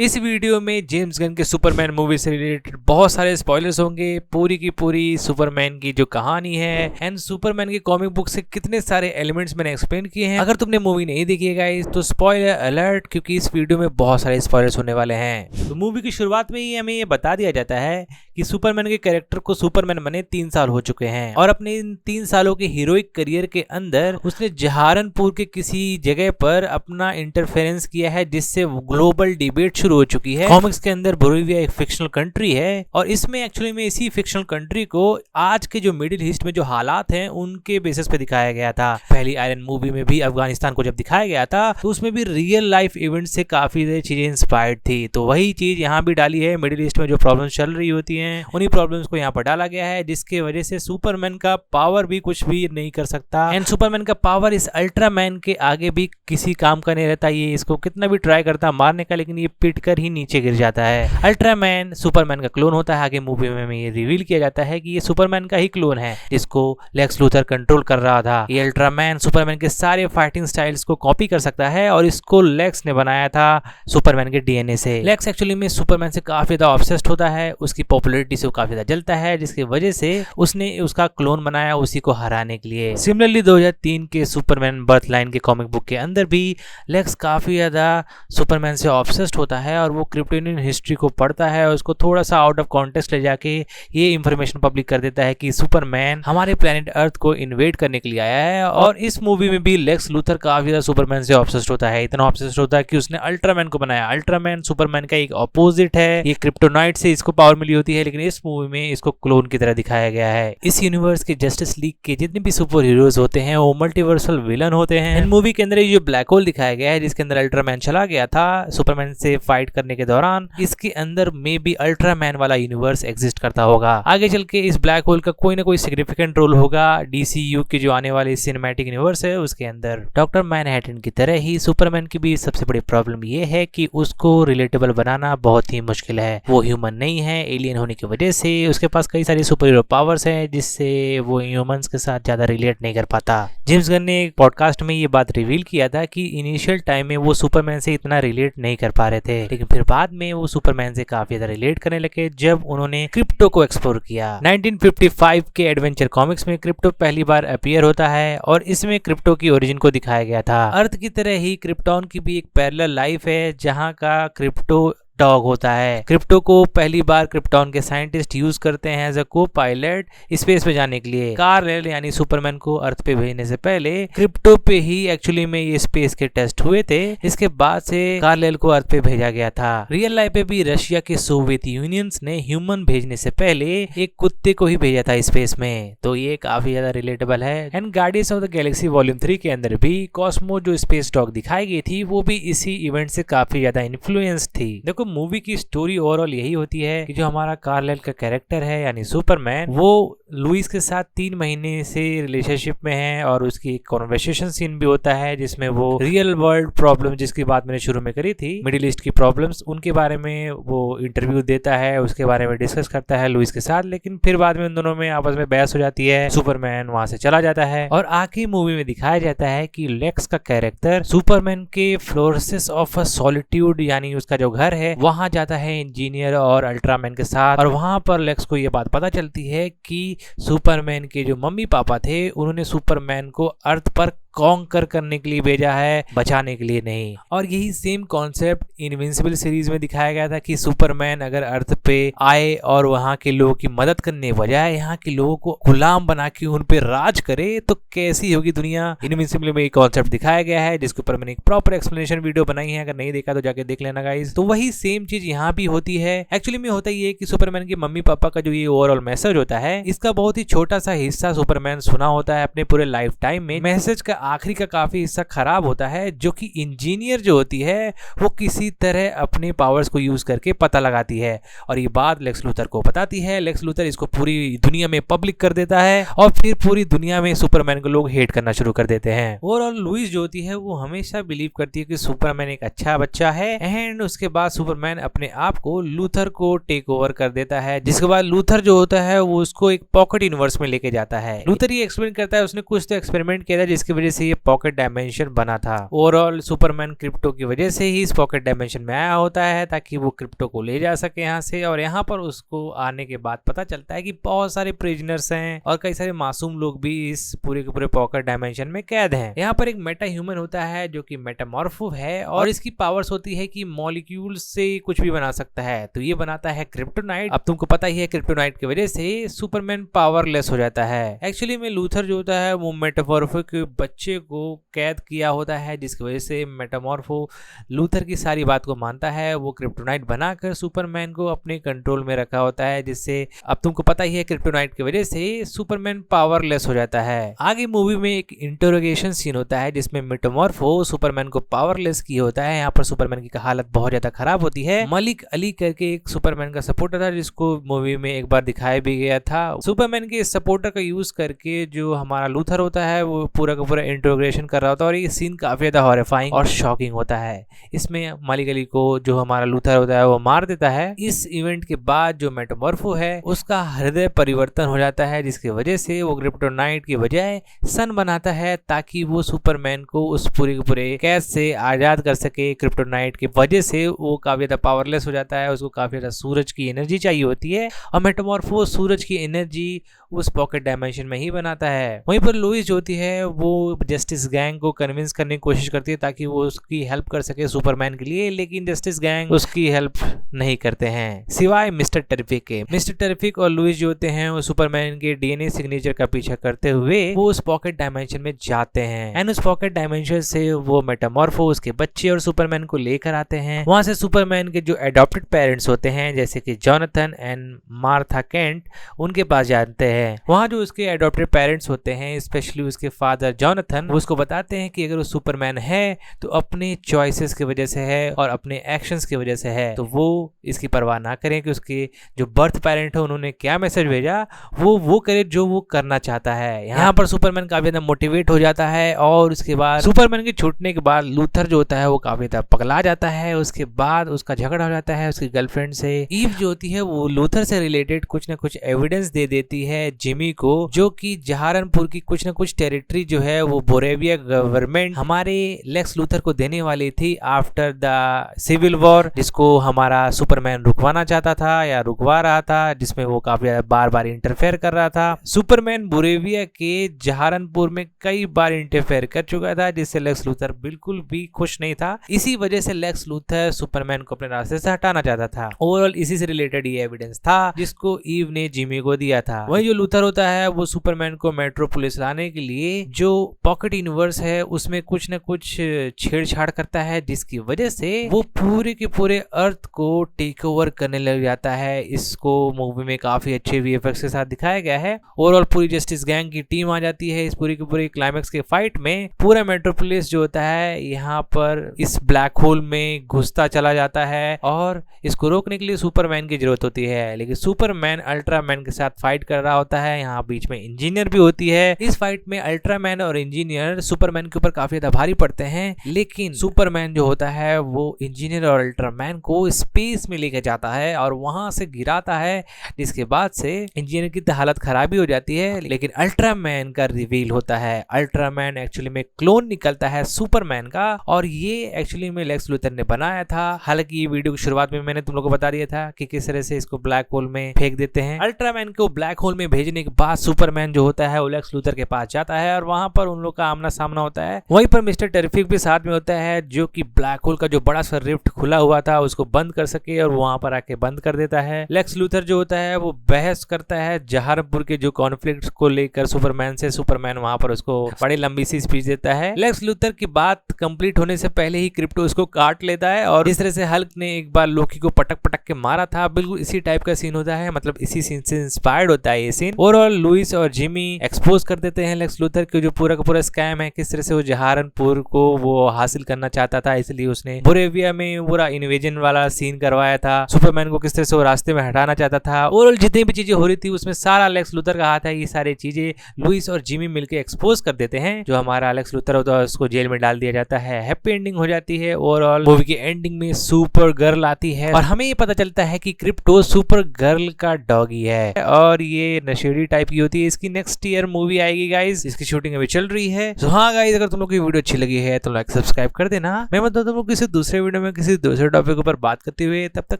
इस वीडियो में James Gunn के सुपरमैन मूवी से रिलेटेड बहुत सारे स्पॉयलर्स होंगे। पूरी की पूरी सुपरमैन की जो कहानी है एंड सुपरमैन की कॉमिक बुक से कितने सारे एलिमेंट्स मैंने एक्सप्लेन किए हैं। अगर तुमने मूवी नहीं देखी है गाइस तो स्पॉइलर अलर्ट, क्योंकि इस वीडियो में बहुत सारे स्पॉयलर्स होने वाले हैं। तो मूवी की शुरुआत में ही हमें ये बता दिया जाता है कि सुपरमैन के कैरेक्टर को सुपरमैन बने 3 साल हो चुके हैं और अपने इन 3 सालों के हीरोइक करियर के अंदर उसने जहारनपुर के किसी जगह पर अपना इंटरफेरेंस किया है, जिससे ग्लोबल डिबेट शुरू हो चुकी है। कॉमिक्स के अंदर बोलिविया एक फिक्शनल कंट्री है और इसमें एक्चुअली में इसी फिक्शनल कंट्री को आज के जो मिडिल ईस्ट में जो हालात हैं उनके बेसिस पे दिखाया गया था। पहली आयरन मूवी में भी अफगानिस्तान को जब दिखाया गया था तो उसमें भी रियल लाइफ इवेंट से काफी चीजें इंस्पायर्ड थी। तो वही चीज यहाँ भी डाली है। मिडिल ईस्ट में जो प्रॉब्लम्स चल रही होती हैं उन्हीं प्रॉब्लम्स को यहाँ पर डाला गया है, जिसके वजह से सुपरमैन का पावर भी कुछ भी नहीं कर सकता। एंड सुपरमैन का पावर इस अल्ट्रामैन के आगे भी किसी काम का नहीं रहता। ये इसको कितना भी ट्राई करता मारने का, लेकिन ये पिट कर ही नीचे गिर जाता है। अल्ट्रामैन सुपरमैन का क्लोन होता है। आगे मूवी में ये रिवील किया जाता है कि ये सुपरमैन का ही क्लोन है जिसको लेक्स लूथर कंट्रोल कर रहा था। ये अल्ट्रामैन सुपरमैन के सारे फाइटिंग स्टाइल्स को कॉपी कर सकता है और इसको लेक्स ने बनाया था सुपरमैन के डीएनए से। लेक्स एक्चुअली में सुपरमैन से काफी ज्यादा ऑब्सेस्ड होता है, उसकी पॉपुलैरिटी से वो काफी ज्यादा जलता है, जिसकी वजह से उसने उसका क्लोन बनाया उसी को हराने के लिए। सिमिलरली 2003 के सुपरमैन बर्थ लाइन के कॉमिक बुक के अंदर भी लेक्स काफी ज्यादा सुपरमैन से ऑब्सेस्ड होता है और वो क्रिप्टोनियन हिस्ट्री को पढ़ता है और उसको थोड़ा सा आउट ऑफ कॉन्टेक्स्ट ले जाके ये इंफॉर्मेशन पब्लिक कर देता है कि सुपरमैन हमारे प्लेनेट अर्थ को इन्वेड करने के लिए आया है। और इस मूवी में भी लेक्स लूथर काफी ज्यादा सुपरमैन से ऑब्सेस्ड होता है, इतना ऑब्सेस्ड होता है कि उसने अल्ट्रामैन को बनाया। अल्ट्रामैन सुपरमैन का एक ऑपोजिट है, ये क्रिप्टोनाइट से इसको पावर मिली होती है, लेकिन इस मूवी में इसको क्लोन की तरह दिखाया गया है। इस यूनिवर्स के जस्टिस लीग के जितने भी सुपर हीरोज होते हैं वो मल्टीवर्सल विलन होते हैं। मूवी के अंदर ये जो ब्लैक होल दिखाया गया है जिसके अंदर अल्ट्रामैन चला गया था सुपरमैन से फाइट करने के दौरान, इसके अंदर मे बी अल्ट्रामैन वाला यूनिवर्स एग्जिस्ट करता होगा। आगे चल के इस ब्लैक होल का कोई ना कोई सिग्निफिकेंट रोल होगा डीसीयू के जो आने वाले सिनेमैटिक यूनिवर्स है उसके अंदर। डॉक्टर मैनहट्टन की तरह ही सुपरमैन की भी सबसे बड़ी प्रॉब्लम ये है कि उसको रिलेटेबल बनाना बहुत ही मुश्किल है। वो ह्यूमन नहीं है, एलियन होने की वजह से उसके पास कई सारी सुपर हीरो पावर्स हैं जिससे वो ह्यूमंस के साथ ज्यादा रिलेट नहीं कर पाता। जेम्स गन ने एक पॉडकास्ट में ये बात रिवील किया था कि इनिशियल टाइम में वो सुपरमैन से इतना रिलेट नहीं कर पा रहे थे, लेकिन फिर बाद में वो सुपरमैन से काफी ज्यादा रिलेट करने लगे जब उन्होंने क्रिप्टो को एक्सप्लोर किया। 1955 के एडवेंचर कॉमिक्स में क्रिप्टो पहली बार अपीयर होता है और इसमें क्रिप्टो की ओरिजिन को दिखाया गया था। अर्थ की तरह ही क्रिप्टॉन की भी एक पैरेलल लाइफ है जहां का क्रिप्टो डॉग होता है। क्रिप्टो को पहली बार क्रिप्टॉन के साइंटिस्ट यूज करते हैं एज अ को पायलट स्पेस पे जाने के लिए। कार्ल यानी सुपरमैन को अर्थ पे भेजने से पहले क्रिप्टो पे ही एक्चुअली में ये स्पेस के टेस्ट हुए थे, इसके बाद से कार्ल को अर्थ पे भेजा गया था। रियल लाइफ पे भी रशिया के सोवियत यूनियंस ने ह्यूमन भेजने से पहले एक कुत्ते को ही भेजा था स्पेस में, तो ये काफी ज्यादा रिलेटेबल है। And guardians of the Galaxy volume 3 के अंदर भी कॉस्मो जो स्पेस डॉग दिखाई गई थी वो भी इसी इवेंट से काफी ज्यादा इन्फ्लुएंस थी। देखो मूवी की स्टोरी ओवरऑल यही होती है कि जो हमारा कार्ल का कैरेक्टर है यानी सुपरमैन, वो लुइस के साथ 3 महीने से रिलेशनशिप में है और उसकी एक कॉन्वर्सेशन सीन भी होता है जिसमें वो रियल वर्ल्ड प्रॉब्लम जिसकी बात मैंने शुरू में करी थी, मिडिल ईस्ट की प्रॉब्लम्स, उनके बारे में वो इंटरव्यू देता है, उसके बारे में डिस्कस करता है लुइस के साथ। लेकिन फिर बाद में उन दोनों में आपस में बहस हो जाती है, सुपरमैन वहां से चला जाता है और आखिरी मूवी में दिखाया जाता है कि लेक्स का कैरेक्टर सुपरमैन के फ्लोरेंस ऑफ अ सॉलिट्यूड यानी उसका जो घर है वहां जाता है इंजीनियर और अल्ट्रामैन के साथ, और वहां पर लेक्स को यह बात पता चलती है कि सुपरमैन के जो मम्मी पापा थे उन्होंने सुपरमैन को अर्थ पर कॉन्कर करने के लिए भेजा है, बचाने के लिए नहीं। और यही सेम कॉन्सेप्ट इनविंसिबल सीरीज में दिखाया गया था कि सुपरमैन अगर अर्थ पे आए और वहां के लोगों की मदद करने बजाय यहाँ के लोगों को गुलाम बना के उन पे राज करे तो कैसी होगी दुनिया। इनविंसिबल में एक कॉन्सेप्ट दिखाया गया है जिसके ऊपर मैंने एक प्रॉपर एक्सप्लेनेशन वीडियो बनाई है, अगर नहीं देखा तो जाके देख लेना गाइस। तो वही सेम चीज यहाँ भी होती है। एक्चुअली में होता ही है कि सुपरमैन के मम्मी पापा का जो ये ओवरऑल मैसेज होता है इसका बहुत ही छोटा सा हिस्सा सुपरमैन सुना होता है अपने पूरे लाइफ टाइम में। मैसेज का आखिरी का काफी हिस्सा खराब होता है जो कि इंजीनियर जो होती है वो किसी तरह अपने पावर्स को यूज करके पता लगाती है और ये बात लेक्स लूथर को बताती है। लेक्स लूथर इसको पूरी दुनिया में पब्लिक कर देता है और फिर पूरी दुनिया में सुपरमैन को लोग हेट करना शुरू कर देते हैं। ओवरऑल लुइस जो होती है वो हमेशा बिलीव करती है कि सुपरमैन एक अच्छा बच्चा है एंड उसके बाद सुपरमैन अपने आप को लूथर को टेक ओवर कर देता है, जिसके बाद लूथर जो होता है वो उसको एक पॉकेट यूनिवर्स में लेके जाता है। लूथर ये एक्सपेरिमेंट करता है, उसने कुछ तो एक्सपेरिमेंट किया था जिसकी वजह से ये पॉकेट डायमेंशन बना था। ओवरऑल सुपरमैन क्रिप्टो की वजह से ही इस पॉकेट डायमेंशन में आया होता है ताकि वो क्रिप्टो को ले जा सके यहाँ से, और यहाँ पर उसको आने के बाद पता चलता है कि बहुत सारे प्रिजनर्स हैं और कई सारे मासूम लोग भी इस पूरे के पूरे पॉकेट डायमेंशन में कैद हैं। यहाँ पर एक मेटा ह्यूमन होता है जो कि मेटामॉर्फो है और इसकी पावर्स होती है कि मॉलिक्यूल से कुछ भी बना सकता है, तो ये बनाता है क्रिप्टोनाइट। अब तुमको पता ही है क्रिप्टोनाइट की वजह से सुपरमैन पावरलेस हो जाता है। एक्चुअली में लूथर जो होता है वो मेटामॉर्फो के बच्चे को कैद किया होता है, जिसकी वजह से मेटामॉर्फो लूथर की सारी बात को मानता है। वो क्रिप्टोनाइट बनाकर सुपरमैन को अपने कंट्रोल में रखा होता है, जिससे अब तुमको पता ही है क्रिप्टोनाइट की वजह से सुपरमैन पावरलेस हो जाता है। आगे मूवी में एक इंटरोगेशन सीन होता है जिसमें मेटामॉर्फो सुपरमैन को पावरलेस किया होता है। यहाँ पर सुपरमैन की हालत बहुत ज्यादा खराब होती है। मलिक अली करके एक सुपरमैन का सपोर्टर था जिसको मूवी में एक बार दिखाया भी गया था। सुपरमैन के सपोर्टर का यूज करके जो हमारा लूथर होता है वो पूरा का पूरा इंटरोगेशन कर रहा होता है और ये सीन काफी ज्यादा हॉरिफाइंग और शॉकिंग होता है। इसमें मलिक अली को जो हमारा लूथर होता है वो मार देता है। इस इवेंट के बाद जो मेटामॉर्फो है उसका हृदय परिवर्तन हो जाता है, जिसकी वजह से वो क्रिप्टोनाइट की बजाय सन बनाता है ताकि वो सुपरमैन को उस पूरे के पूरे कैद से आजाद कर सके। क्रिप्टोनाइट की वजह से वो काफी ज्यादा पावरलेस हो जाता है, उसको काफी ज्यादा सूरज की एनर्जी चाहिए होती है और मेटामॉर्फो सूरज की एनर्जी उस पॉकेट डायमेंशन में ही बनाता है। वहीं पर लुइस जो होती है वो जस्टिस गैंग को कन्विंस करने की कोशिश करती है ताकि वो उसकी हेल्प कर सके सुपरमैन के लिए, लेकिन जस्टिस गैंग उसकी हेल्प नहीं करते हैं सिवाय मिस्टर टेरिफिक के। मिस्टर टेरिफिक और लुइस जो होते हैं वो सुपरमैन के डीएनए सिग्नेचर का पीछा करते हुए वो उस पॉकेट डायमेंशन में जाते हैं एंड उस पॉकेट डायमेंशन से वो मेटामॉर्फो उसके बच्चे और सुपरमैन को लेकर आते हैं। वहां से सुपरमैन के जो एडॉप्टेड पेरेंट्स होते हैं जैसे कि जॉनथन एंड मार्था केंट उनके पास जाते हैं। वहां जो उसके एडॉप्टेड पेरेंट्स होते हैं स्पेशली उसके फादर जॉनथन वो उसको बताते हैं कि अगर वो सुपरमैन है तो अपने चॉइसेस की वजह से है और अपने एक्शंस की वजह से है, तो वो इसकी परवाह ना करें कि उसके जो बर्थ पेरेंट है उन्होंने क्या मैसेज भेजा, वो करे जो वो करना चाहता है। यहाँ पर सुपरमैन काफी ज्यादा मोटिवेट हो जाता है और उसके बाद सुपरमैन के छूटने के बाद लूथर जो होता है वो काफी ज्यादा पगला जाता है। उसके बाद उसका झगड़ा हो जाता है उसकी गर्लफ्रेंड से। ईव जो होती है वो लूथर से रिलेटेड कुछ ना कुछ एविडेंस दे देती है जिमी को, जो कि जहारनपुर की कुछ ना कुछ टेरिटरी जो है वो बोरेविया गवर्नमेंट हमारे लेक्स लूथर को देने वाली थी आफ्टर द सिविल वॉर, जिसको हमारा सुपरमैन रुकवाना चाहता था या रुकवा रहा था, जिसमें वो काफी बार बार इंटरफेयर कर रहा था। सुपरमैन बोरेविया के जहारनपुर में कई बार इंटरफेयर कर चुका था जिससे लेक्स लूथर बिल्कुल भी खुश नहीं था। इसी वजह से लेक्स लूथर सुपरमैन को अपने रास्ते से हटाना चाहता था। ओवरऑल इसी से रिलेटेड ये एविडेंस था जिसको ईव ने जिमी को दिया था। वही जो लूथर होता है वो सुपरमैन को मेट्रोपोलिस लाने के लिए जो पॉकेट यूनिवर्स है उसमें कुछ न कुछ छेड़छाड़ करता है, जिसकी वजह से वो पूरे के पूरे अर्थ को टेक ओवर करने लग जाता है। इसको मूवी में काफी अच्छे वीएफएक्स के साथ दिखाया गया है। ओवरऑल पूरी जस्टिस गैंग की टीम आ जाती है इस पूरी की पूरी क्लाइमेक्स के फाइट में। पूरा मेट्रोपोलिस जो होता है यहाँ पर इस ब्लैक होल में घुसता चला जाता है और इसको रोकने के लिए सुपरमैन की जरूरत होती है, लेकिन सुपरमैन अल्ट्रामैन के साथ फाइट कर रहा होता है। यहाँ बीच में इंजीनियर भी होती है। इस फाइट में अल्ट्रामैन और इंजीनियर सुपरमैन के ऊपर काफी ज्यादा भारी पड़ते हैं, लेकिन सुपरमैन जो होता है वो इंजीनियर और अल्ट्रामैन को स्पेस में लेकर जाता है और वहां से गिराता है, जिसके बाद से इंजीनियर की हालत खराबी हो जाती है। लेकिन अल्ट्रामैन का रिवील होता है। अल्ट्रामैन एक्चुअली में क्लोन निकलता है सुपरमैन का और ये एक्चुअली में लेक्स लूथर ने बनाया था। हालांकि ये वीडियो की शुरुआत में मैंने तुम लोगों को बता दिया था कि किस तरह से इसको ब्लैक होल में फेंक देते हैं। अल्ट्रामैन को ब्लैक होल में भेजने के बाद सुपरमैन जो होता है वो लेक्स लूथर के पास जाता है और वहां पर उन लोग का आमना सामना होता है। वहीं पर मिस्टर टेरिफिक भी साथ में होता है जो कि ब्लैक होल का जो बड़ा सा रिफ्ट खुला हुआ था उसको बंद कर सके और वहां पर आके बंद कर देता है। लेक्स लूथर जो होता है वो बहस करता है जहारनपुर के जो कॉन्फ्लिक्ट को लेकर सुपरमैन से। सुपरमैन वहां पर उसको बड़ी लंबी सी स्पीच देता है। लेक्स लूथर की बात कंप्लीट होने से पहले ही क्रिप्टो उसको काट लेता है और इस तरह से हल्क ने एक बार लोकी को पटक पटक के मारा था। बिल्कुल इसी टाइप का सीन होता है, मतलब इसी सीन से इंस्पायर्ड होता है ये सीन। ओवरऑल लुइस और जिमी एक्सपोज कर देते हैं लेक्स लूथर के जो पूरा का पूरा स्कैम है, किस तरह से वो जहारनपुर को वो हासिल करना चाहता था, इसलिए उसने बोरेविया में पूरा इन्वेजन वाला सीन करवाया था। सुपरमैन को किस तरह से वो रास्ते में हटाना चाहता था। ओवरऑल जितनी भी चीजें हो रही थी उसमें सारा लेक्स लूथर का हाथ है। ये सारी चीजें लुइस और जिमी मिलकर एक्सपोज कर देते हैं। जो हमारा लेक्स लूथर होता है उसको जेल में डाल दिया जाता है। हैप्पी एंडिंग हो जाती है। ओवरऑल मूवी की एंडिंग में सुपर गर्ल आती है और हमें ये पता चलता है कि क्रिप्टो सुपर गर्ल का डॉगी है और ये नशेड़ी टाइप की होती है। इसकी नेक्स्ट ईयर मूवी आएगी गाइस, इसकी शूटिंग अभी चल रही स्टोरी है। सो हाँ गाइस, अगर तुम लोग की वीडियो अच्छी लगी है तो लाइक सब्सक्राइब कर देना। मैं मतलब तुम लोग किसी दूसरे वीडियो में किसी दूसरे टॉपिक के ऊपर बात करते हुए, तब तक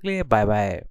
लिए बाय बाय।